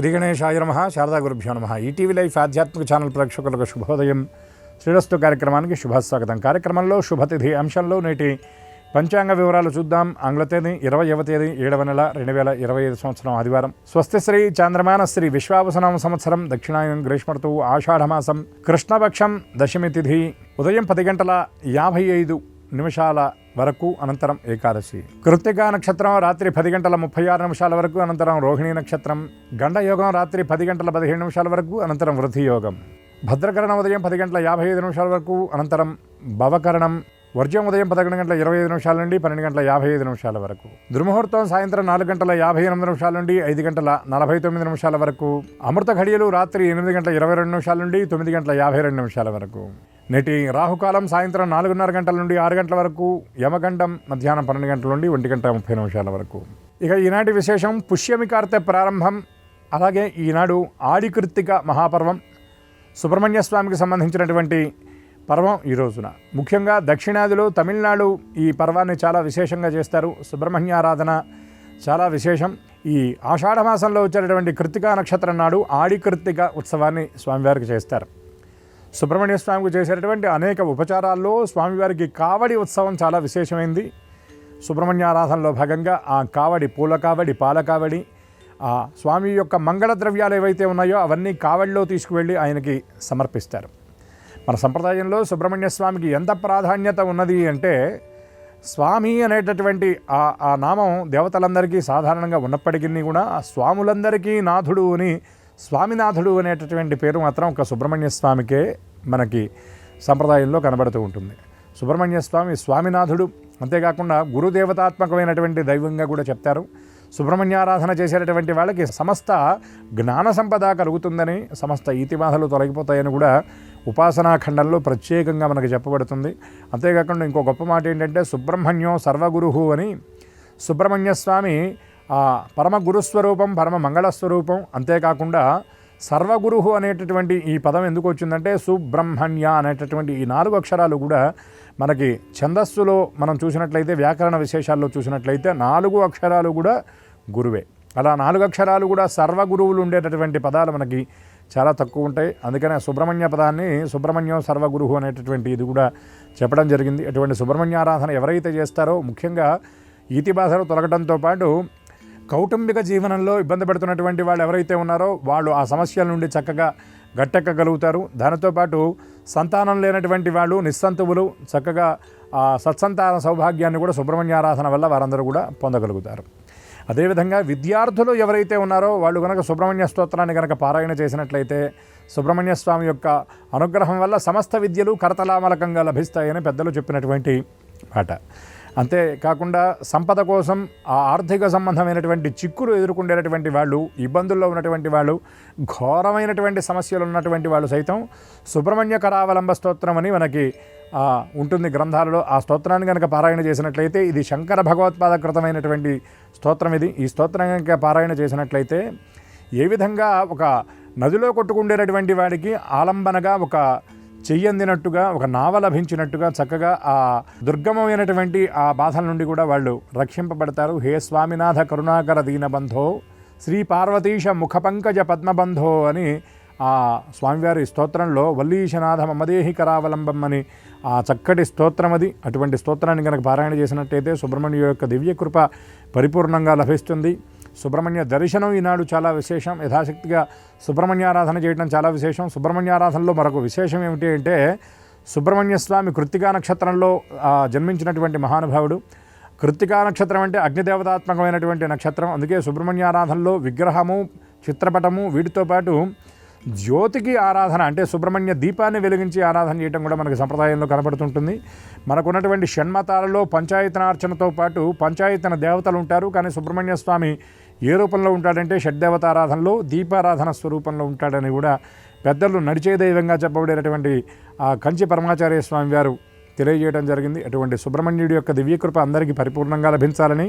శ్రీ గణేశాయ నమః. శారదా గురుభ్యో నమః. ఈటీవీ లైఫ్ ఆధ్యాత్మిక ఛానల్ ప్రేక్షకులకు శుభోదయం. శ్రీరస్తు కార్యక్రమానికి శుభస్వాగతం. కార్యక్రమంలో శుభతిథి అంశంలో నేటి పంచాంగ వివరాలు చూద్దాం. ఆంగ్ల తేదీ 20వ తేదీ 7వ నెల 2025 సంవత్సరం ఆదివారం. స్వస్తిశ్రీ చాంద్రమాన శ్రీ విశ్వావసనామ సంవత్సరం దక్షిణాయనం గ్రీష్మ ఋతువు ఆషాఢమాసం కృష్ణపక్షం దశమి తిథి ఉదయం 10:55 వరకు, అనంతరం ఏకాదశి. కృత్తికా నక్షత్రం రాత్రి 10:36 వరకు, అనంతరం రోహిణీ నక్షత్రం. గండ యోగం రాత్రి 10:17 వరకు, అనంతరం వృద్ధి యోగం. భద్రకరణం ఉదయం 10:55 వరకు, అనంతరం భవకరణం. వర్జ్యం ఉదయం 11:25 నుండి 12:55 వరకు. దుర్ముహూర్తం సాయంత్రం 4:58 నుండి 5:49 వరకు. అమృత ఘడియలు రాత్రి 8:22 నుండి 9:52 వరకు. నేటి రాహుకాలం సాయంత్రం 4:30 గంటల నుండి 6 గంటల వరకు. యమగండం మధ్యాహ్నం 12 గంటల నుండి 1:30 వరకు. ఇక ఈనాటి విశేషం పుష్యమి కార్తె ప్రారంభం. అలాగే ఈనాడు ఆడికృత్తిక మహాపర్వం, సుబ్రహ్మణ్య స్వామికి సంబంధించినటువంటి పర్వం ఈ రోజున. ముఖ్యంగా దక్షిణాదిలో తమిళనాడు ఈ పర్వాన్ని చాలా విశేషంగా చేస్తారు. సుబ్రహ్మణ్యారాధన చాలా విశేషం. ఈ ఆషాఢమాసంలో వచ్చేటటువంటి కృత్తికా నక్షత్రం నాడు ఆడికృత్తిక ఉత్సవాన్ని స్వామివారికి చేస్తారు. సుబ్రహ్మణ్య స్వామికి చేసేటటువంటి అనేక ఉపచారాల్లో స్వామివారికి కావడి ఉత్సవం చాలా విశేషమైంది. సుబ్రహ్మణ్యారాధనలో భాగంగా ఆ కావడి, పూల కావడి, పాల కావడి, ఆ స్వామి యొక్క మంగళ ద్రవ్యాలు ఏవైతే ఉన్నాయో అవన్నీ కావడిలో తీసుకువెళ్ళి ఆయనకి సమర్పిస్తారు. మన సంప్రదాయంలో సుబ్రహ్మణ్య స్వామికి ఎంత ప్రాధాన్యత ఉన్నది అంటే, స్వామి అనేటటువంటి ఆ నామం దేవతలందరికీ సాధారణంగా ఉన్నప్పటికీ కూడా ఆ స్వాములందరికీ నాథుడు అని, స్వామినాథుడు అనేటటువంటి పేరు మాత్రం ఒక సుబ్రహ్మణ్య స్వామికే మనకి సంప్రదాయంలో కనబడుతూ ఉంటుంది. సుబ్రహ్మణ్య స్వామి స్వామినాథుడు, అంతేకాకుండా గురుదేవతాత్మకమైనటువంటి దైవంగా కూడా చెప్తారు. సుబ్రహ్మణ్యారాధన చేసేటటువంటి వాళ్ళకి సమస్త జ్ఞాన సంపద కలుగుతుందని, సమస్త ఈతిబాధలు తొలగిపోతాయని కూడా ఉపాసనాఖండంలో ప్రత్యేకంగా మనకు చెప్పబడుతుంది. అంతేకాకుండా ఇంకో గొప్ప మాట ఏంటంటే, సుబ్రహ్మణ్యం సర్వగురుహు అని. సుబ్రహ్మణ్య స్వామి పరమ గురుస్వరూపం, పరమ మంగళస్వరూపం. అంతేకాకుండా సర్వగురుహు అనేటటువంటి ఈ పదం ఎందుకు వచ్చిందంటే, సుబ్రహ్మణ్య అనేటటువంటి ఈ 4 అక్షరాలు కూడా మనకి ఛందస్సులో మనం చూసినట్లయితే, వ్యాకరణ విశేషాల్లో చూసినట్లయితే 4 అక్షరాలు కూడా గురువే. అలా 4 అక్షరాలు కూడా సర్వగురువులు ఉండేటటువంటి పదాలు మనకి చాలా తక్కువ ఉంటాయి. అందుకనే సుబ్రహ్మణ్య పదాన్ని సుబ్రహ్మణ్యం సర్వగురుహు అనేటటువంటి ఇది కూడా చెప్పడం జరిగింది. అటువంటి సుబ్రహ్మణ్యారాధన ఎవరైతే చేస్తారో, ముఖ్యంగా ఈతిబాధలు తొలగడంతో పాటు కౌటుంబిక జీవనంలో ఇబ్బంది పడుతున్నటువంటి వాళ్ళు ఎవరైతే ఉన్నారో వాళ్ళు ఆ సమస్యల నుండి చక్కగా గట్టెక్కగలుగుతారు. దానితో పాటు సంతానం లేనటువంటి వాళ్ళు, నిస్సంతువులు చక్కగా ఆ సత్సంతాన సౌభాగ్యాన్ని కూడా సుబ్రహ్మణ్యారాధన వల్ల వారందరూ కూడా పొందగలుగుతారు. అదేవిధంగా విద్యార్థులు ఎవరైతే ఉన్నారో వాళ్ళు కనుక సుబ్రహ్మణ్య స్తోత్రాన్ని కనుక పారాయణ చేసినట్లయితే, సుబ్రహ్మణ్య స్వామి యొక్క అనుగ్రహం వల్ల సమస్త విద్యలు కరతలామలకంగా లభిస్తాయని పెద్దలు చెప్పినటువంటి మాట. అంతేకాకుండా సంపద కోసం ఆ ఆర్థిక సంబంధమైనటువంటి చిక్కులు ఎదుర్కొనేటటువంటి వాళ్ళు, ఇబ్బందుల్లో ఉన్నటువంటి వాళ్ళు, ఘోరమైనటువంటి సమస్యలు ఉన్నటువంటి వాళ్ళు సైతం సుబ్రహ్మణ్య కరావలంబ స్తోత్రం అని మనకి ఉంటుంది గ్రంథాలలో. ఆ స్తోత్రాన్ని కనుక పారాయణ చేసినట్లయితే, ఇది శంకర భగవత్పాద కృతమైనటువంటి స్తోత్రం ఇది. ఈ స్తోత్రం కనుక పారాయణ చేసినట్లయితే ఏ విధంగా ఒక నదిలో కొట్టుకుండేటటువంటి వాడికి ఆలంబనగా ఒక చెయ్యందినట్టుగా, ఒక నావ లభించినట్టుగా చక్కగా ఆ దుర్గమమైనటువంటి ఆ బాధల నుండి కూడా వాళ్ళు రక్షింపబడతారు. హే స్వామినాథ కరుణాకర దీనబంధో శ్రీ పార్వతీశ ముఖపంకజ పద్మబంధో అని ఆ స్వామివారి స్తోత్రంలో వల్లీశనాథ మమదేహి కరావలంబం అని ఆ చక్కటి స్తోత్రం అది. అటువంటి స్తోత్రాన్ని కనుక పారాయణ చేసినట్టయితే సుబ్రహ్మణ్య యొక్క దివ్యకృప పరిపూర్ణంగా లభిస్తుంది. సుబ్రహ్మణ్య దర్శనం ఈనాడు చాలా విశేషం. యథాశక్తిగా సుబ్రహ్మణ్యారాధన చేయడం చాలా విశేషం. సుబ్రహ్మణ్యారాధనలో మరొక విశేషం ఏమిటి అంటే, సుబ్రహ్మణ్య స్వామి కృత్తికా నక్షత్రంలో జన్మించినటువంటి మహానుభావుడు. కృత్తికా నక్షత్రం అంటే అగ్నిదేవతాత్మకమైనటువంటి నక్షత్రం. అందుకే సుబ్రహ్మణ్యారాధనలో విగ్రహము, చిత్రపటము, వీటితో పాటు జ్యోతికి ఆరాధన అంటే సుబ్రహ్మణ్య దీపాన్ని వెలిగించి ఆరాధన చేయడం కూడా మనకి సంప్రదాయంలో కనబడుతుంటుంది. మనకున్నటువంటి షణ్మతాలలో పంచాయతనార్చనతో పాటు పంచాయతన దేవతలు ఉంటారు. కానీ సుబ్రహ్మణ్య స్వామి ఏ రూపంలో ఉంటాడంటే షడ్దేవతారాధనలో దీపారాధన స్వరూపంలో ఉంటాడని కూడా పెద్దలు నడిచే దైవంగా చెప్పబడేటటువంటి ఆ కంచి పరమాచార్య స్వామి వారు తెలియజేయడం జరిగింది. అటువంటి సుబ్రహ్మణ్యుడి యొక్క దివ్యకృప అందరికీ పరిపూర్ణంగా లభించాలని,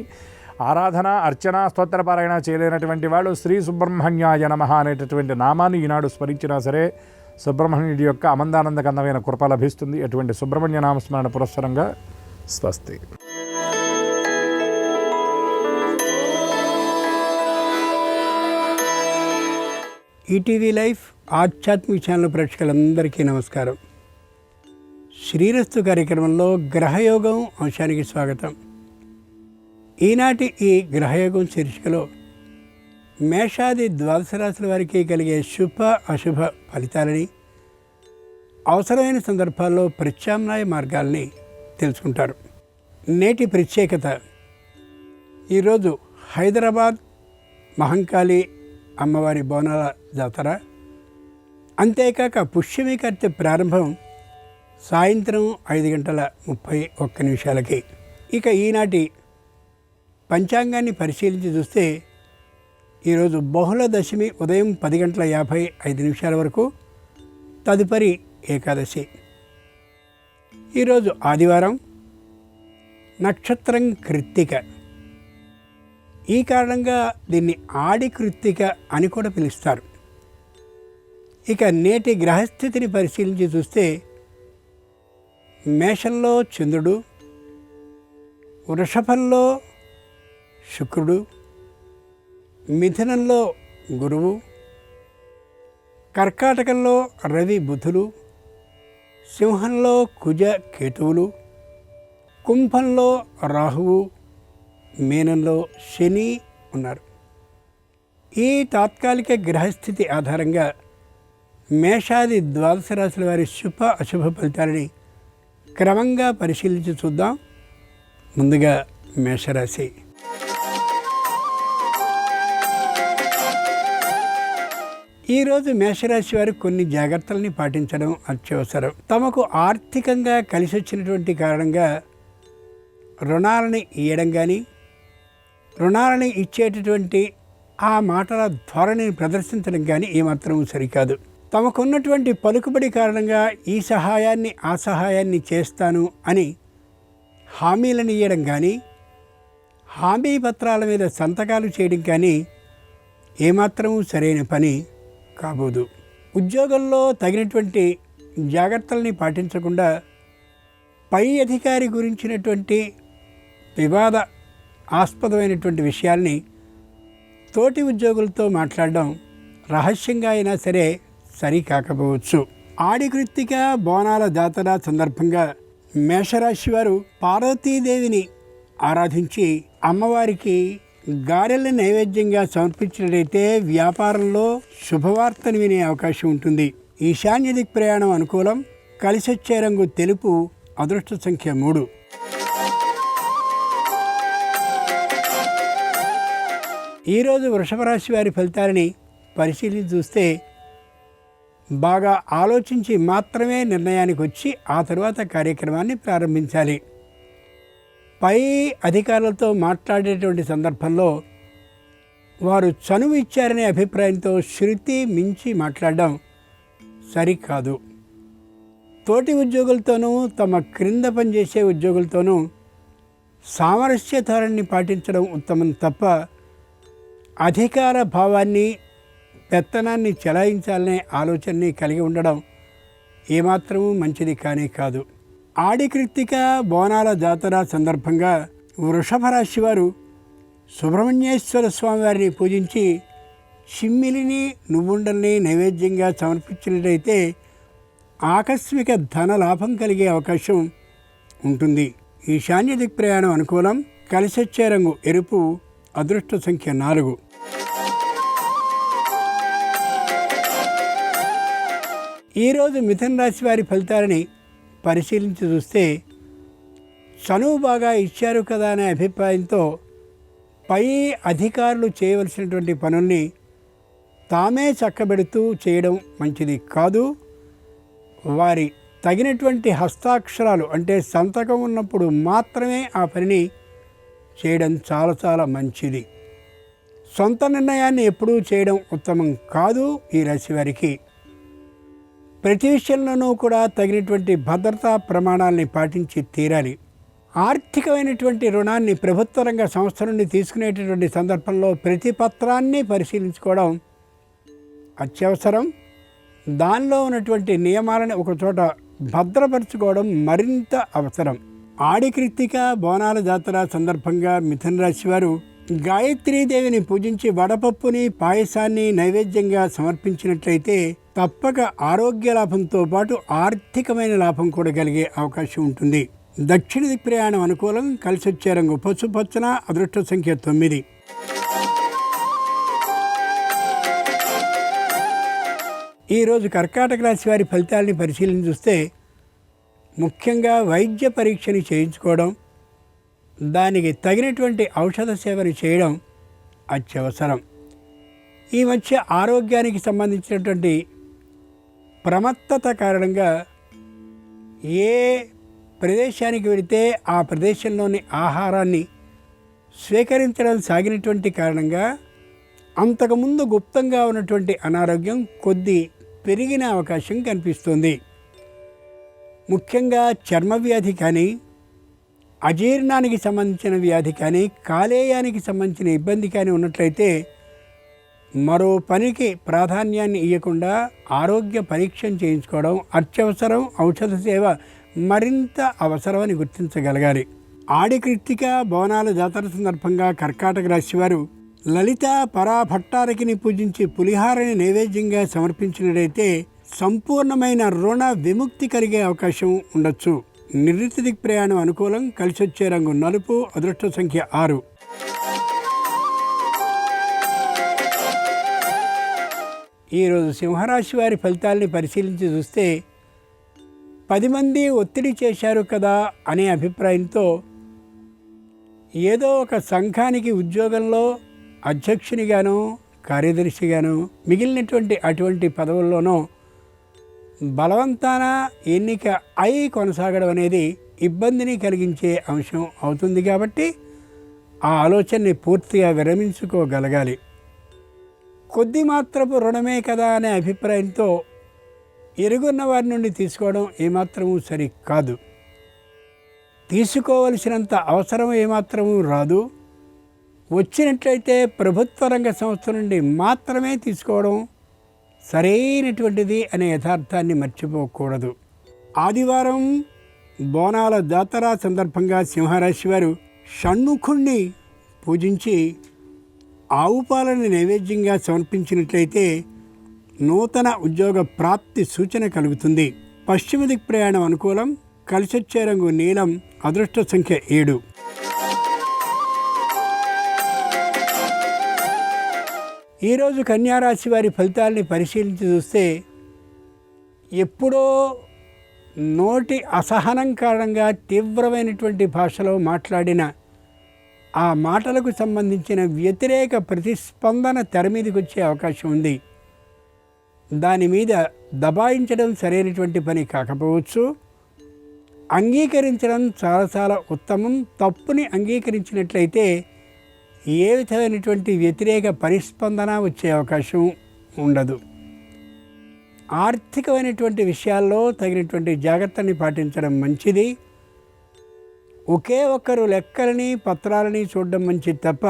ఆరాధన, అర్చన, స్తోత్రపారాయణ చేయలేనటువంటి వాళ్ళు శ్రీ సుబ్రహ్మణ్యాయ నమః అనేటటువంటి నామాన్ని ఈనాడు స్మరించినా సరే సుబ్రహ్మణ్యుడి యొక్క అమందానందకరమైన కృప లభిస్తుంది. అటువంటి సుబ్రహ్మణ్య నామస్మరణ పురస్సరంగా స్వస్తి. ఈటీవీ లైఫ్ ఆధ్యాత్మిక ఛానల్ ప్రేక్షకులందరికీ నమస్కారం. శ్రీరస్తు కార్యక్రమంలో గ్రహయోగం అంశానికి స్వాగతం. ఈనాటి ఈ గ్రహయోగం శీర్షికలో మేషాది ద్వాదశ రాశుల వారికి కలిగే శుభ అశుభ ఫలితాలని, అవసరమైన సందర్భాల్లో ప్రత్యామ్నాయ మార్గాల్ని తెలుసుకుంటారు. నేటి ప్రత్యేకత, ఈరోజు హైదరాబాద్ మహంకాళి అమ్మవారి బోనాల జాతర, అంతేకాక పుష్యమి కార్తె ప్రారంభం సాయంత్రం 5:31 ఇక ఈనాటి పంచాంగాన్ని పరిశీలించి చూస్తే ఈరోజు బహుళ దశమి ఉదయం 10:55 వరకు, తదుపరి ఏకాదశి. ఈరోజు ఆదివారం, నక్షత్రం కృత్తిక. ఈ కారణంగా దీన్ని ఆడి కృత్తిక అని కూడా పిలుస్తారు. ఇక నేటి గ్రహస్థితిని పరిశీలించి చూస్తే మేషంలో చంద్రుడు, వృషభంలో శుక్రుడు, మిథునంలో గురువు, కర్కాటకంలో రవి బుధులు, సింహంలో కుజ కేతువులు, కుంభంలో రాహువు, మీనంలో శని ఉన్నారు. ఈ తాత్కాలిక గ్రహస్థితి ఆధారంగా మేషాది ద్వాదశ రాశుల వారి శుభ అశుభ ఫలితాలని క్రమంగా పరిశీలించి చూద్దాం. ముందుగా మేషరాశి. ఈరోజు మేషరాశి వారు కొన్ని జాగ్రత్తల్ని పాటించడం అత్యవసరం. తమకు ఆర్థికంగా కలిసి వచ్చినటువంటి కారణంగా రుణాలని ఇవ్వడం కానీ, రుణాలని ఇచ్చేటటువంటి ఆ మాటల ధోరణిని ప్రదర్శించడం కానీ ఏమాత్రం సరికాదు. తమకున్నటువంటి పలుకుబడి కారణంగా ఈ సహాయాన్ని ఆ సహాయాన్ని చేస్తాను అని హామీలను ఇవ్వడం కానీ, హామీ పత్రాల మీద సంతకాలు చేయడం కానీ ఏమాత్రం సరైన పని కాబోదు. ఉద్యోగంలో తగినటువంటి జాగ్రత్తల్ని పాటించకుండా పై అధికారి గురించినటువంటి వివాద ఆస్పదమైనటువంటి విషయాల్ని తోటి ఉద్యోగులతో మాట్లాడడం రహస్యంగా అయినా సరే సరి కాకపోవచ్చు. ఆడి కృత్తిక బోనాల జాతర సందర్భంగా మేషరాశి వారు పార్వతీదేవిని ఆరాధించి అమ్మవారికి గారెల నైవేద్యంగా సమర్పించినట్లయితే వ్యాపారంలో శుభవార్తను వినే అవకాశం ఉంటుంది. ఈశాన్య దిక్ ప్రయాణం అనుకూలం. కలిసొచ్చే రంగు తెలుపు. అదృష్ట సంఖ్య 3. ఈరోజు వృషభ రాశి వారి ఫలితాలని పరిశీలించి చూస్తే బాగా ఆలోచించి మాత్రమే నిర్ణయానికి వచ్చి ఆ తరువాత కార్యక్రమాన్ని ప్రారంభించాలి. పై అధికారులతో మాట్లాడేటువంటి సందర్భంలో వారు చనువు ఇచ్చారనే అభిప్రాయంతో శృతి మించి మాట్లాడడం సరికాదు. తోటి ఉద్యోగులతోనూ తమ క్రింద పనిచేసే ఉద్యోగులతోనూ సామరస్య ధోరణిని పాటించడం ఉత్తమం తప్ప అధికార భావాన్ని, పెత్తనాన్ని చెలాయించాలనే ఆలోచనని కలిగి ఉండడం ఏమాత్రమూ మంచిది కానే కాదు. ఆడి కృత్తిక బోనాల జాతర సందర్భంగా వృషభ రాశి వారు సుబ్రహ్మణ్యేశ్వర స్వామి వారిని పూజించి చిమ్మిలిని, నువ్వుండల్ని నైవేద్యంగా సమర్పించినట్లయితే ఆకస్మిక ధన లాభం కలిగే అవకాశం ఉంటుంది. ఈశాన్య దిక్ ప్రయాణం అనుకూలం. కలిసొచ్చే రంగు ఎరుపు. అదృష్ట సంఖ్య 4. ఈరోజు మిథున రాశి వారి ఫలితాలని పరిశీలించి చూస్తే చనువు బాగా ఇచ్చారు కదా అనే అభిప్రాయంతో పై అధికారులు చేయవలసినటువంటి పనుల్ని తామే చక్కబెడుతూ చేయడం మంచిది కాదు. వారి తగినటువంటి హస్తాక్షరాలు అంటే సంతకం ఉన్నప్పుడు మాత్రమే ఆ పనిని చేయడం చాలా చాలా మంచిది. సొంత నిర్ణయాన్ని ఎప్పుడూ చేయడం ఉత్తమం కాదు. ఈ రాశి వారికి ప్రతి విషయంలోనూ కూడా తగినటువంటి భద్రతా ప్రమాణాలని పాటించి తీరాలి. ఆర్థికమైనటువంటి రుణాన్ని ప్రభుత్వ రంగ సంస్థ నుండి తీసుకునేటటువంటి సందర్భంలో ప్రతి పత్రాన్ని పరిశీలించుకోవడం అత్యవసరం. దానిలో ఉన్నటువంటి నియమాలను ఒకచోట భద్రపరచుకోవడం మరింత అవసరం. ఆడి కృత్తిక బోనాల జాతర సందర్భంగా మిథున రాశి వారు గాయత్రీదేవిని పూజించి వడపప్పుని పాయసాన్ని నైవేద్యంగా సమర్పించినట్లయితే తప్పక ఆరోగ్య లాభంతో పాటు ఆర్థికమైన లాభం కూడా కలిగే అవకాశం ఉంటుంది. దక్షిణ దిక్ ప్రయాణం అనుకూలం. కలిసి వచ్చే రంగు పసుపచ్చన. అదృష్ట సంఖ్య 9. ఈరోజు కర్కాటక రాశి వారి ఫలితాలని పరిశీలన చూస్తే ముఖ్యంగా వైద్య పరీక్షని చేయించుకోవడం, దానికి తగినటువంటి ఔషధ సేవని చేయడం అత్యవసరం. ఈ మధ్య ఆరోగ్యానికి సంబంధించినటువంటి ప్రమత్తత కారణంగా ఏ ప్రదేశానికి వెళితే ఆ ప్రదేశంలోని ఆహారాన్ని స్వీకరించడం సాగినటువంటి కారణంగా అంతకుముందు గుప్తంగా ఉన్నటువంటి అనారోగ్యం కొద్ది పెరిగిన అవకాశం కనిపిస్తుంది. ముఖ్యంగా చర్మ వ్యాధి కానీ, అజీర్ణానికి సంబంధించిన వ్యాధి కానీ, కాలేయానికి సంబంధించిన ఇబ్బంది కానీ ఉన్నట్లయితే మరో పనికి ప్రాధాన్యాన్ని ఇవ్వకుండా ఆరోగ్య పరీక్షను చేయించుకోవడం అత్యవసరం. ఔషధ సేవ మరింత అవసరమని గుర్తించగలగాలి. ఆడి కృత్తిక బోనాల జాతర సందర్భంగా కర్కాటక రాశి వారు లలిత పరాభట్టారకిని పూజించి పులిహారని నైవేద్యంగా సమర్పించినట్లయితే సంపూర్ణమైన రుణ విముక్తి కలిగే అవకాశం ఉండొచ్చు. నిర్ణీత దిక్ ప్రయాణం అనుకూలం. కలిసి వచ్చే రంగు నలుపు. అదృష్ట సంఖ్య 6. ఈరోజు సింహరాశి వారి ఫలితాలని పరిశీలించి చూస్తే 10 మంది ఒత్తిడి చేశారు కదా అనే అభిప్రాయంతో ఏదో ఒక సంఘానికి ఉద్యోగంలో అధ్యక్షునిగానో కార్యదర్శిగానో మిగిలినటువంటి అటువంటి పదవుల్లోనో బలవంతాన ఎన్నిక అయి కొనసాగడం అనేది ఇబ్బందిని కలిగించే అంశం అవుతుంది. కాబట్టి ఆ ఆలోచనని పూర్తిగా విరమించుకోగలగాలి. కొద్ది మాత్రపు రుణమే కదా అనే అభిప్రాయంతో ఎరుగున్న వారి నుండి తీసుకోవడం ఏమాత్రమూ సరి కాదు. తీసుకోవలసినంత అవసరం ఏమాత్రమూ రాదు. వచ్చినట్లయితే ప్రభుత్వ రంగ సంస్థ నుండి మాత్రమే తీసుకోవడం సరైనటువంటిది అనే యథార్థాన్ని మర్చిపోకూడదు. ఆదివారం బోనాల జాతర సందర్భంగా సింహరాశి వారు షణ్ముఖుణ్ణి పూజించి ఆవు పాలను నైవేద్యంగా సమర్పించినట్లయితే నూతన ఉద్యోగ ప్రాప్తి సూచన కలుగుతుంది. పశ్చిమ దిక్ ప్రయాణం అనుకూలం. కలిసొచ్చే రంగు నీలం. అదృష్ట సంఖ్య 7. ఈరోజు కన్యారాశి వారి ఫలితాలని పరిశీలించి చూస్తే ఎప్పుడో నోటి అసహనం కారణంగా తీవ్రమైనటువంటి భాషలో మాట్లాడిన ఆ మాటలకు సంబంధించిన వ్యతిరేక ప్రతిస్పందన తెర మీదకి వచ్చే అవకాశం ఉంది. దాని మీద దబాయించడం సరైనటువంటి పని కాకపోవచ్చు. అంగీకరించడం చాలా చాలా ఉత్తమం. తప్పుని అంగీకరించినట్లయితే ఏ విధమైనటువంటి వ్యతిరేక పరిస్పందన వచ్చే అవకాశం ఉండదు. ఆర్థికమైనటువంటి విషయాల్లో తగినటువంటి జాగ్రత్తని పాటించడం మంచిది. ఒకే ఒక్కరు లెక్కలని పత్రాలని చూడడం మంచిది తప్ప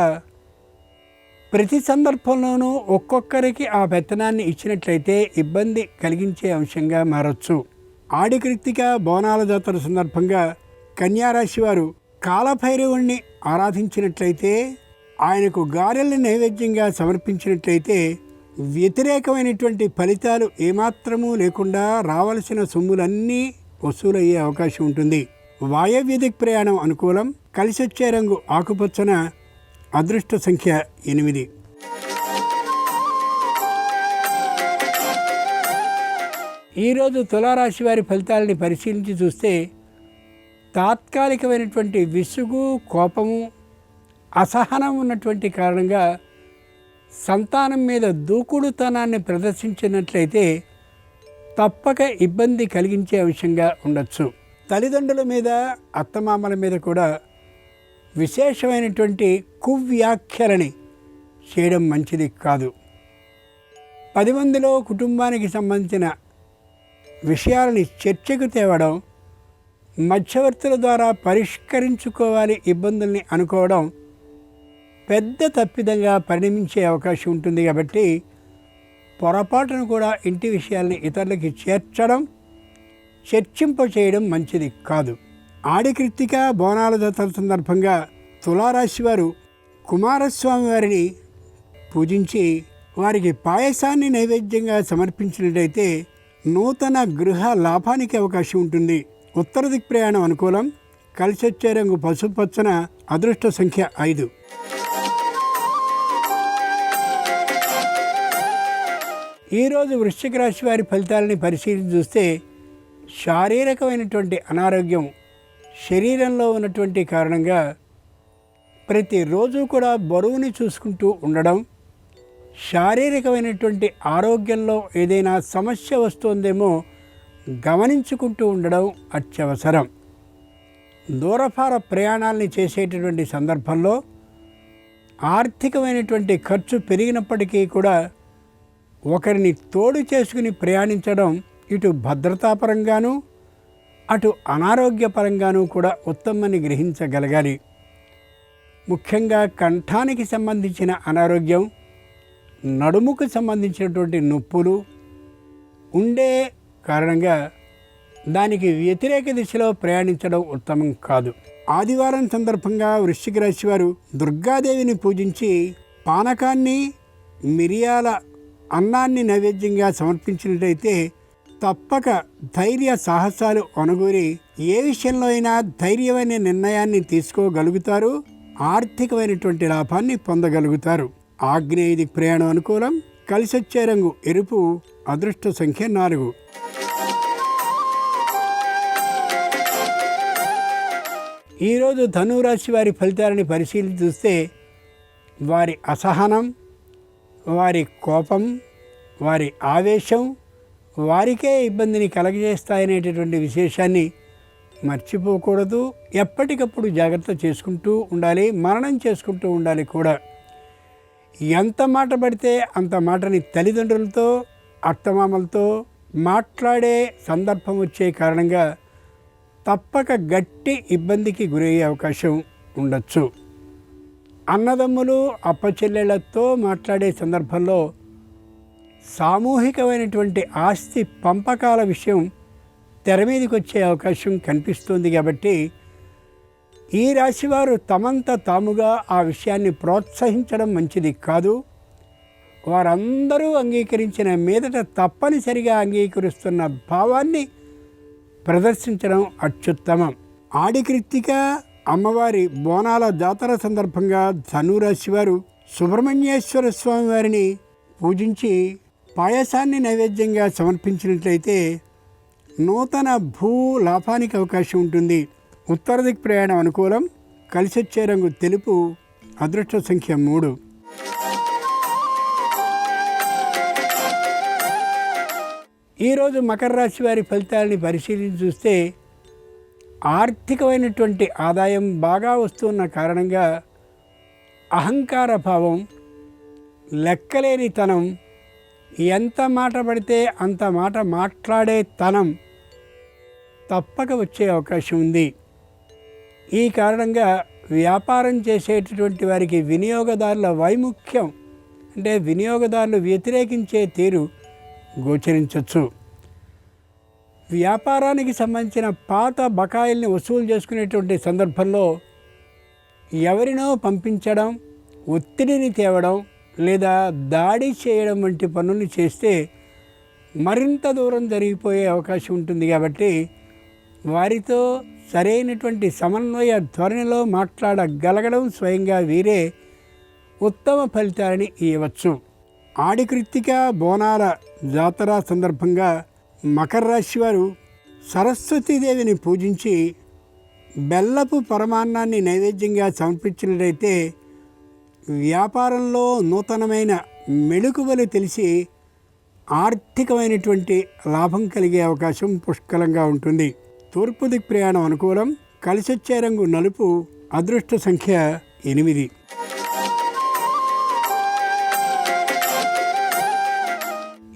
ప్రతి సందర్భంలోనూ ఒక్కొక్కరికి ఆ పెత్తనాన్ని ఇచ్చినట్లయితే ఇబ్బంది కలిగించే అంశంగా మారచ్చు. ఆడి కృత్తిక బోనాల జాతర సందర్భంగా కన్యారాశి వారు కాలభైరవుణ్ణి ఆరాధించినట్లయితే, ఆయనకు గారెల్ని నైవేద్యంగా సమర్పించినట్లయితే వ్యతిరేకమైనటువంటి ఫలితాలు ఏమాత్రమూ లేకుండా రావలసిన సొమ్ములన్నీ వసూలయ్యే అవకాశం ఉంటుంది. వాయవ్య దిక్ ప్రయాణం అనుకూలం. కలిసొచ్చే రంగు ఆకుపచ్చన. అదృష్ట సంఖ్య 8. ఈరోజు తులారాశి వారి ఫలితాలని పరిశీలించి చూస్తే తాత్కాలికమైనటువంటి విసుగు, కోపము, అసహనం ఉన్నటువంటి కారణంగా సంతానం మీద దూకుడుతనాన్ని ప్రదర్శించినట్లయితే తప్పక ఇబ్బంది కలిగించే అంశంగా ఉండొచ్చు. తల్లిదండ్రుల మీద, అత్తమామల మీద కూడా విశేషమైనటువంటి కువ్యాఖ్యలని చేయడం మంచిది కాదు. 10 మందిలో కుటుంబానికి సంబంధించిన విషయాలని చర్చకు తేవడం, మధ్యవర్తుల ద్వారా పరిష్కరించుకోవాలి ఇబ్బందుల్ని అనుకోవడం పెద్ద తప్పిదంగా పరిణమించే అవకాశం ఉంటుంది. కాబట్టి పొరపాటును కూడా ఇంటి విషయాల్ని ఇతరులకి చేర్చడం, చర్చింపచేయడం మంచిది కాదు. ఆడి కృత్తిక బోనాల జాతర సందర్భంగా తులారాశి వారు కుమారస్వామి వారిని పూజించి వారికి పాయసాన్ని నైవేద్యంగా సమర్పించినట్లయితే నూతన గృహ లాభానికి అవకాశం ఉంటుంది. ఉత్తర దిక్ ప్రయాణం అనుకూలం. కలిసొచ్చే రంగు పసుపచ్చన. అదృష్ట సంఖ్య 5. ఈరోజు వృశ్చిక రాశి వారి ఫలితాలని పరిశీలించి చూస్తే శారీరకమైనటువంటి అనారోగ్యం శరీరంలో ఉన్నటువంటి కారణంగా ప్రతిరోజు కూడా బరువుని చూసుకుంటూ ఉండడం, శారీరకమైనటువంటి ఆరోగ్యంలో ఏదైనా సమస్య వస్తుందేమో గమనించుకుంటూ ఉండడం అత్యవసరం. దూరపార ప్రయాణాలని చేసేటటువంటి సందర్భంలో ఆర్థికమైనటువంటి ఖర్చు పెరిగినప్పటికీ కూడా ఒకరిని తోడు చేసుకుని ప్రయాణించడం ఇటు భద్రతాపరంగాను అటు అనారోగ్యపరంగాను కూడా ఉత్తమని గ్రహించగలగాలి. ముఖ్యంగా కంఠానికి సంబంధించిన అనారోగ్యం, నడుముకు సంబంధించినటువంటి నొప్పులు ఉండే కారణంగా దానికి వ్యతిరేక దిశలో ప్రయాణించడం ఉత్తమం కాదు. ఆదివారం సందర్భంగా వృశ్చిక రాశి వారు దుర్గాదేవిని పూజించి పానకాన్ని, మిరియాల అన్నాన్ని నైవేద్యంగా సమర్పించినట్లయితే తప్పక ధైర్య సాహసాలు అనుగూరి ఏ విషయంలో అయినా ధైర్యమైన నిర్ణయాన్ని తీసుకోగలుగుతారు. ఆర్థికమైనటువంటి లాభాన్ని పొందగలుగుతారు. ఆగ్నేయ దిక్ ప్రయాణం అనుకూలం. కలిసొచ్చే రంగు ఎరుపు. అదృష్ట సంఖ్య 4. ఈరోజు ధనురాశి వారి ఫలితాలని పరిశీలించి చూస్తే వారి అసహనం, వారి కోపం, వారి ఆవేశం వారికే ఇబ్బందిని కలగజేస్తాయనేటటువంటి విశేషాన్ని మర్చిపోకూడదు. ఎప్పటికప్పుడు జాగ్రత్త చేసుకుంటూ ఉండాలి, మననం చేసుకుంటూ ఉండాలి కూడా. ఎంత మాట పడితే అంత మాటని తల్లిదండ్రులతో, అత్తమామలతో మాట్లాడే సందర్భం వచ్చే కారణంగా తప్పక గట్టి ఇబ్బందికి గురయ్యే అవకాశం ఉండొచ్చు. అన్నదమ్ములు, అప్పచెల్లెళ్లతో మాట్లాడే సందర్భంలో సామూహికమైనటువంటి ఆస్తి పంపకాల విషయం తెర మీదకి వచ్చే అవకాశం కనిపిస్తుంది. కాబట్టి ఈ రాశివారు తమంత తాముగా ఆ విషయాన్ని ప్రోత్సహించడం మంచిది కాదు. వారందరూ అంగీకరించిన మీదట తప్పనిసరిగా అంగీకరిస్తున్న భావాన్ని ప్రదర్శించడం అత్యుత్తమం. ఆడికృత్తిక అమ్మవారి బోనాల జాతర సందర్భంగా ధనురాశి వారు సుబ్రహ్మణ్యేశ్వర స్వామి వారిని పూజించి పాయసాన్ని నైవేద్యంగా సమర్పించినట్లయితే నూతన భూ లాభానికి అవకాశం ఉంటుంది. ఉత్తర దిక్ ప్రయాణం అనుకూలం. కలిసొచ్చే రంగు తెలుపు. అదృష్ట సంఖ్య 3. ఈరోజు మకర రాశి వారి ఫలితాలని పరిశీలించి చూస్తే ఆర్థికమైనటువంటి ఆదాయం బాగా వస్తున్న కారణంగా అహంకార భావం, లెక్కలేనితనం, ఎంత మాట పడితే అంత మాట మాట్లాడే తనం తప్పక వచ్చే అవకాశం ఉంది. ఈ కారణంగా వ్యాపారం చేసేటటువంటి వారికి వినియోగదారుల వైముఖ్యం అంటే వినియోగదారులు వ్యతిరేకించే తీరు గోచరించవచ్చు. వ్యాపారానికి సంబంధించిన పాత బకాయిల్ని వసూలు చేసుకునేటువంటి సందర్భంలో ఎవరినో పంపించడం, ఒత్తిడిని తేవడం లేదా దాడి చేయడం వంటి పనులు చేస్తే మరింత దూరం జరిగిపోయే అవకాశం ఉంటుంది. కాబట్టి వారితో సరైనటువంటి సమన్వయ ధోరణిలో మాట్లాడగలగడం స్వయంగా వీరే ఉత్తమ ఫలితాలని ఇవ్వచ్చు. ఆడికృత్తిక బోనాల జాతర సందర్భంగా మకర రాశి వారు సరస్వతీదేవిని పూజించి బెల్లపు పరమాన్నాన్ని నైవేద్యంగా సమర్పించినట్లయితే వ్యాపారంలో నూతనమైన మెళుకువలు తెలిసి ఆర్థికమైనటువంటి లాభం కలిగే అవకాశం పుష్కలంగా ఉంటుంది. తూర్పు దిక్ ప్రయాణం అనుకూలం. కలిసొచ్చే రంగు నలుపు. అదృష్ట సంఖ్య 8.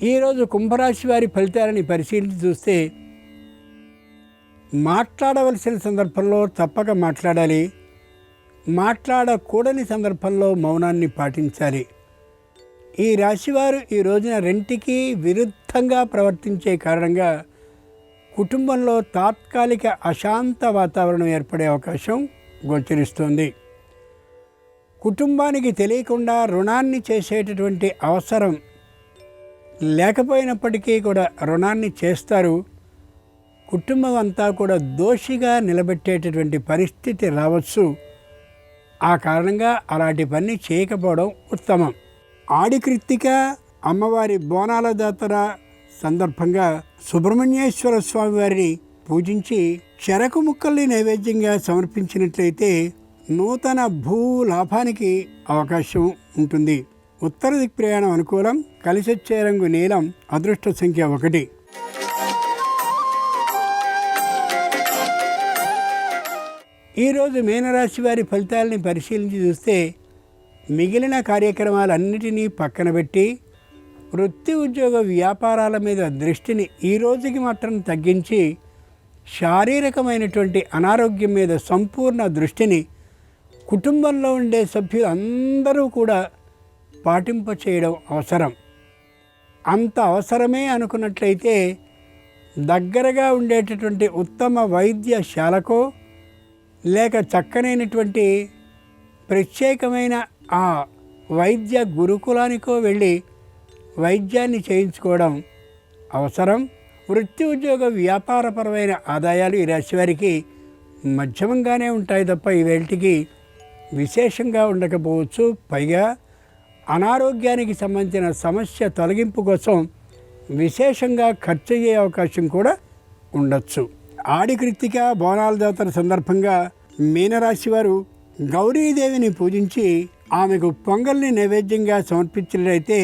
ఈరోజు కుంభరాశి వారి ఫలితాలని పరిశీలించి చూస్తే మాట్లాడవలసిన సందర్భంలో తప్పక మాట్లాడాలి, మాట్లాడకూడని సందర్భంలో మౌనాన్ని పాటించాలి. ఈ రాశివారు ఈ రోజున రెంటికి విరుద్ధంగా ప్రవర్తించే కారణంగా కుటుంబంలో తాత్కాలిక అశాంత వాతావరణం ఏర్పడే అవకాశం గోచరిస్తుంది. కుటుంబానికి తెలియకుండా రుణాన్ని చేసేటటువంటి అవసరం లేకపోయినప్పటికీ కూడా రుణాన్ని చేస్తారు. కుటుంబం అంతా కూడా దోషిగా నిలబెట్టేటటువంటి పరిస్థితి రావచ్చు. ఆ కారణంగా అలాంటి పని చేయకపోవడం ఉత్తమం. ఆడి కృత్తిక అమ్మవారి బోనాల జాతర సందర్భంగా సుబ్రహ్మణ్యేశ్వర స్వామి వారిని పూజించి చెరకు ముక్కల్ని నైవేద్యంగా సమర్పించినట్లయితే నూతన భూ లాభానికి అవకాశం ఉంటుంది. ఉత్తర దిక్ ప్రయాణం అనుకూలం. కలిసొచ్చే రంగు నీలం. అదృష్ట సంఖ్య 1. ఈరోజు మీనరాశి వారి ఫలితాలని పరిశీలించి చూస్తే మిగిలిన కార్యక్రమాలన్నిటినీ పక్కన పెట్టి వృత్తి ఉద్యోగ వ్యాపారాల మీద దృష్టిని ఈ రోజుకి మాత్రం తగ్గించి శారీరకమైనటువంటి అనారోగ్యం మీద సంపూర్ణ దృష్టిని కుటుంబంలో ఉండే సభ్యులు అందరూ కూడా పాటింప చేయడం అవసరం. అంత అవసరమే అనుకున్నట్లయితే దగ్గరగా ఉండేటటువంటి ఉత్తమ వైద్యశాలకో లేక చక్కనైనటువంటి ప్రత్యేకమైన ఆ వైద్య గురుకులానికో వెళ్ళి వైద్యాన్ని చేయించుకోవడం అవసరం. వృత్తి ఉద్యోగ వ్యాపారపరమైన ఆదాయాలు ఈ రాశి వారికి మధ్యమంగానే ఉంటాయి తప్ప ఈ వేళటికి విశేషంగా ఉండకపోవచ్చు. పైగా అనారోగ్యానికి సంబంధించిన సమస్య తొలగింపు కోసం విశేషంగా ఖర్చు అయ్యే అవకాశం కూడా ఉండొచ్చు. ఆడి కృత్తిక బోనాల జాతర సందర్భంగా మీనరాశి వారు గౌరీదేవిని పూజించి ఆమెకు పొంగల్ని నైవేద్యంగా సమర్పించినట్లయితే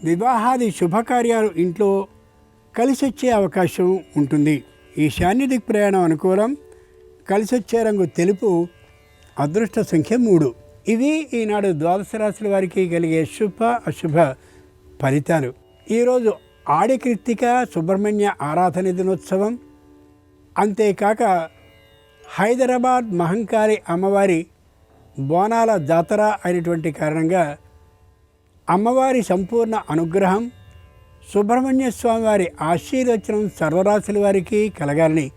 వివాహాది శుభకార్యాలు ఇంట్లో కలిసొచ్చే అవకాశం ఉంటుంది. ఈశాన్య దిక్ ప్రయాణం అనుకూలం. కలిసొచ్చే రంగు తెలుపు. అదృష్ట సంఖ్య 3. ఇవి ఈనాడు ద్వాదశ రాశుల వారికి కలిగే శుభ అశుభ ఫలితాలు. ఈరోజు ఆడి కృత్తిక సుబ్రహ్మణ్య ఆరాధన దినోత్సవం. అంతేకాక హైదరాబాద్ మహంకాళి అమ్మవారి బోనాల జాతర అయినటువంటి కారణంగా అమ్మవారి సంపూర్ణ అనుగ్రహం, సుబ్రహ్మణ్య స్వామి వారి ఆశీర్వచనం సర్వరాశుల వారికి కలగాలని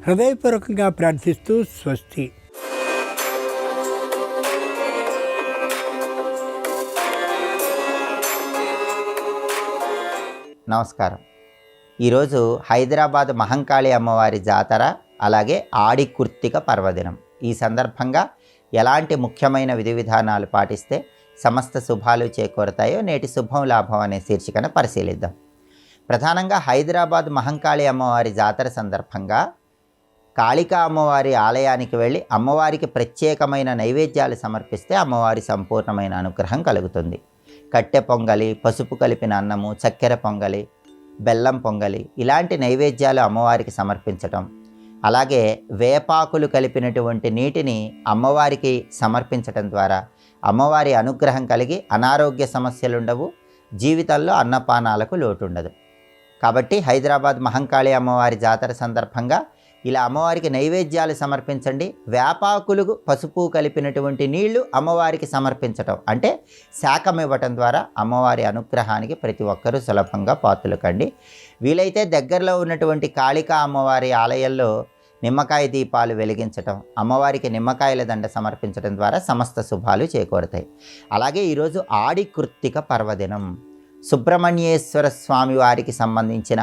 హృదయపూర్వకంగా ప్రార్థిస్తూ స్వస్తి. నమస్కారం. ఈరోజు హైదరాబాద్ మహంకాళి అమ్మవారి జాతర, అలాగే ఆడి కృత్తిక పర్వదినం. ఈ సందర్భంగా ఎలాంటి ముఖ్యమైన విధి విధానాలు పాటిస్తే సమస్త శుభాలు చేకూరతాయో నేటి శుభం లాభం అనే శీర్షికన పరిశీలిద్దాం. ప్రధానంగా హైదరాబాద్ మహంకాళి అమ్మవారి జాతర సందర్భంగా కాళికా అమ్మవారి ఆలయానికి వెళ్ళి అమ్మవారికి ప్రత్యేకమైన నైవేద్యాలు సమర్పిస్తే అమ్మవారి సంపూర్ణమైన అనుగ్రహం కలుగుతుంది. కట్టె పొంగలి, పసుపు కలిపిన అన్నము, చక్కెర పొంగలి, బెల్లం పొంగలి ఇలాంటి నైవేద్యాలు అమ్మవారికి సమర్పించటం, అలాగే వేపాకులు కలిపినటువంటి నీటిని అమ్మవారికి సమర్పించటం ద్వారా అమ్మవారి అనుగ్రహం కలిగి అనారోగ్య సమస్యలుండవు, జీవితంలో అన్నపానాలకు లోటుండదు. కాబట్టి హైదరాబాద్ మహంకాళి అమ్మవారి జాతర సందర్భంగా ఇలా అమ్మవారికి నైవేద్యాలు సమర్పించండి. వేపాకులు పసుపు కలిపినటువంటి నీళ్లు అమ్మవారికి సమర్పించటం అంటే శాఖం ఇవ్వటం ద్వారా అమ్మవారి అనుగ్రహానికి ప్రతి ఒక్కరూ సులభంగా పాత్రలు కండి. వీలైతే దగ్గరలో ఉన్నటువంటి కాళికా అమ్మవారి ఆలయంలో నిమ్మకాయ దీపాలు వెలిగించటం, అమ్మవారికి నిమ్మకాయల దండ సమర్పించడం ద్వారా సమస్త శుభాలు చేకూరతాయి. అలాగే ఈరోజు ఆడి కృత్తిక పర్వదినం. సుబ్రహ్మణ్యేశ్వర స్వామి వారికి సంబంధించిన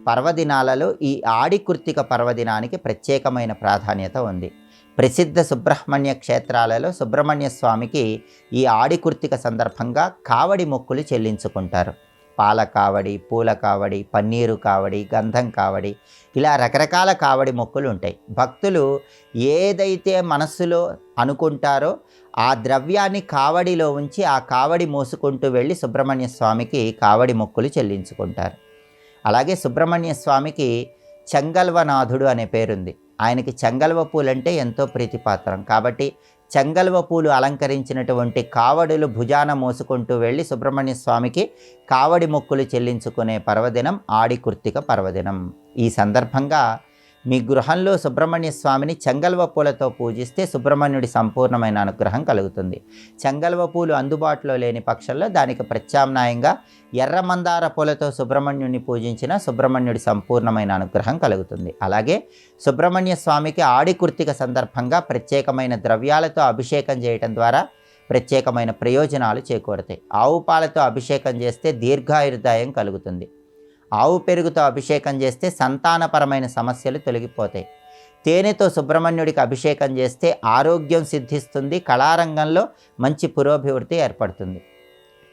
పర్వదినాలలో ఈ ఆడి కృత్తిక పర్వదినానికి ప్రత్యేకమైన ప్రాధాన్యత ఉంది. ప్రసిద్ధ సుబ్రహ్మణ్య క్షేత్రాలలో సుబ్రహ్మణ్య స్వామికి ఈ ఆడి కృత్తిక సందర్భంగా కావడి మొక్కులు చెల్లించుకుంటారు. పాల కావడి, పూల కావడి, పన్నీరు కావడి, గంధం కావడి ఇలా రకరకాల కావడి మొక్కులు ఉంటాయి. భక్తులు ఏదైతే మనస్సులో అనుకుంటారో ఆ ద్రవ్యాన్ని కావడిలో ఉంచి ఆ కావడి మోసుకుంటూ వెళ్ళి సుబ్రహ్మణ్య స్వామికి కావడి మొక్కులు చెల్లించుకుంటారు. అలాగే సుబ్రహ్మణ్య స్వామికి చెంగల్వనాథుడు అనే పేరుంది. ఆయనకి చెంగల్వ పూలంటే ఎంతో ప్రీతిపాత్రం. కాబట్టి చెంగల్వ పూలు అలంకరించినటువంటి కావడులు భుజాన మోసుకుంటూ వెళ్ళి సుబ్రహ్మణ్య స్వామికి కావడి మొక్కులు చెల్లించుకునే పర్వదినం ఆడి కృత్తిక పర్వదినం. ఈ సందర్భంగా మీ గృహంలో సుబ్రహ్మణ్య స్వామిని చెంగల్వ పూలతో పూజిస్తే సుబ్రహ్మణ్యుడి సంపూర్ణమైన అనుగ్రహం కలుగుతుంది. చెంగల్వ పూలు అందుబాటులో లేని పక్షంలో దానికి ప్రత్యామ్నాయంగా ఎర్ర మందార పూలతో సుబ్రహ్మణ్యుడిని పూజించిన సుబ్రహ్మణ్యుడి సంపూర్ణమైన అనుగ్రహం కలుగుతుంది. అలాగే సుబ్రహ్మణ్య స్వామికి ఆడి కృత్తిక సందర్భంగా ప్రత్యేకమైన ద్రవ్యాలతో అభిషేకం చేయటం ద్వారా ప్రత్యేకమైన ప్రయోజనాలు చేకూరుతాయి. ఆవు పాలతో అభిషేకం చేస్తే దీర్ఘాయుర్దాయం కలుగుతుంది. ఆవు పెరుగుతో అభిషేకం చేస్తే సంతానపరమైన సమస్యలు తొలగిపోతాయి. తేనెతో సుబ్రహ్మణ్యుడికి అభిషేకం చేస్తే ఆరోగ్యం సిద్ధిస్తుంది, కళారంగంలో మంచి పురోభివృద్ధి ఏర్పడుతుంది.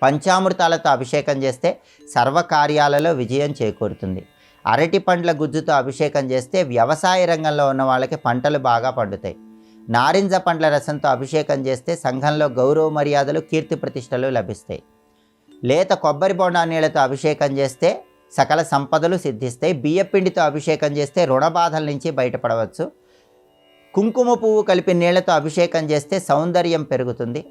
పంచామృతాలతో అభిషేకం చేస్తే సర్వకార్యాలలో విజయం చేకూరుతుంది. అరటి పండ్ల గుజ్జుతో అభిషేకం చేస్తే వ్యవసాయ రంగంలో ఉన్న వాళ్ళకి పంటలు బాగా పండుతాయి. నారింజ పండ్ల రసంతో అభిషేకం చేస్తే సంఘంలో గౌరవ మర్యాదలు, కీర్తి ప్రతిష్టలు లభిస్తాయి. లేత కొబ్బరి బొండా నీళ్లతో అభిషేకం చేస్తే సకల సంపదలు సిద్ధిస్తాయి. బియ్యపిండితో అభిషేకం చేస్తే రుణ బాధల నుంచి బయటపడవచ్చు. కుంకుమ పువ్వు కలిపి నీళ్లతో అభిషేకం చేస్తే సౌందర్యం పెరుగుతుంది.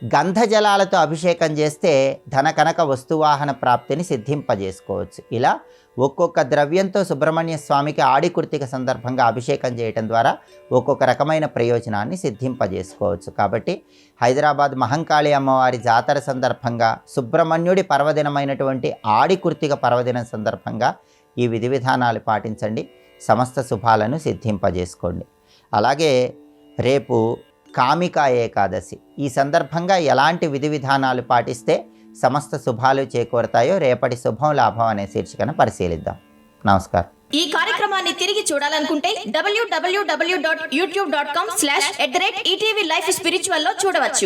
గంధ జలాలతో అభిషేకం చేస్తే ధన కనక వస్తువాహన ప్రాప్తిని సిద్ధింపజేసుకోవచ్చు. ఇలా ఒక్కొక్క ద్రవ్యంతో సుబ్రహ్మణ్య స్వామికి ఆడి కృత్తిక సందర్భంగా అభిషేకం చేయటం ద్వారా ఒక్కొక్క రకమైన ప్రయోజనాన్ని సిద్ధింపజేసుకోవచ్చు. కాబట్టి హైదరాబాద్ మహంకాళి అమ్మవారి జాతర సందర్భంగా సుబ్రహ్మణ్యుడి పర్వదినమైనటువంటి ఆడి కృత్తిక పర్వదినం సందర్భంగా ఈ విధి విధానాలు పాటించండి, సమస్త శుభాలను సిద్ధింపజేసుకోండి. అలాగే రేపు కామికా ఏకాదశి. ఈ సందర్భంగా ఎలాంటి విధి విధానాలు పాటిస్తే సమస్త శుభాలు చేకూరతాయో రేపటి శుభం లాభం అనే శీర్షికను పరిశీలిద్దాం. నమస్కారం. ఈ కార్యక్రమాన్ని తిరిగి చూడాలనుకుంటే www.youtube.com/ETV Life Spiritual లో చూడవచ్చు.